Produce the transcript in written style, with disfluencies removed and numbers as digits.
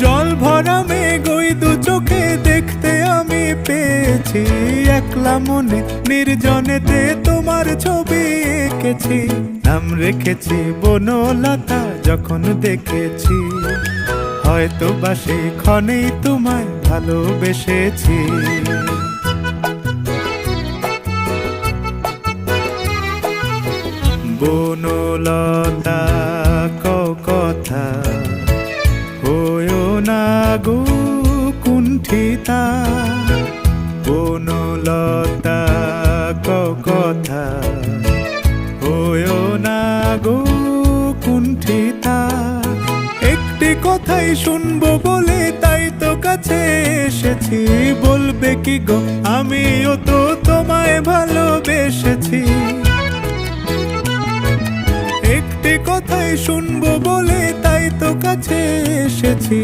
জল ভরা মেঘ ওই দু চোখে দেখতে আমি পেয়েছি, একলা মনে নির্জনেতে তোমার ছবি এঁকেছি। নাম রেখেছি বনলতা যখন দেখেছি, হয়তো বা সেই ক্ষণেই তোমায় ভালোবেসেছি। বনলতা কথা হয়ো না গো কুণ্ঠিতা, বনলতা কথা হয়ো না গো কুণ্ঠিতা। একটি কথাই শুনবো বলে তাই তো কাছে এসেছি, বলবে কি গো আমিও তো তোমায় ভালোবেসেছি। একটি কথাই শুনবো বলে তাই তো কাছে এসেছি,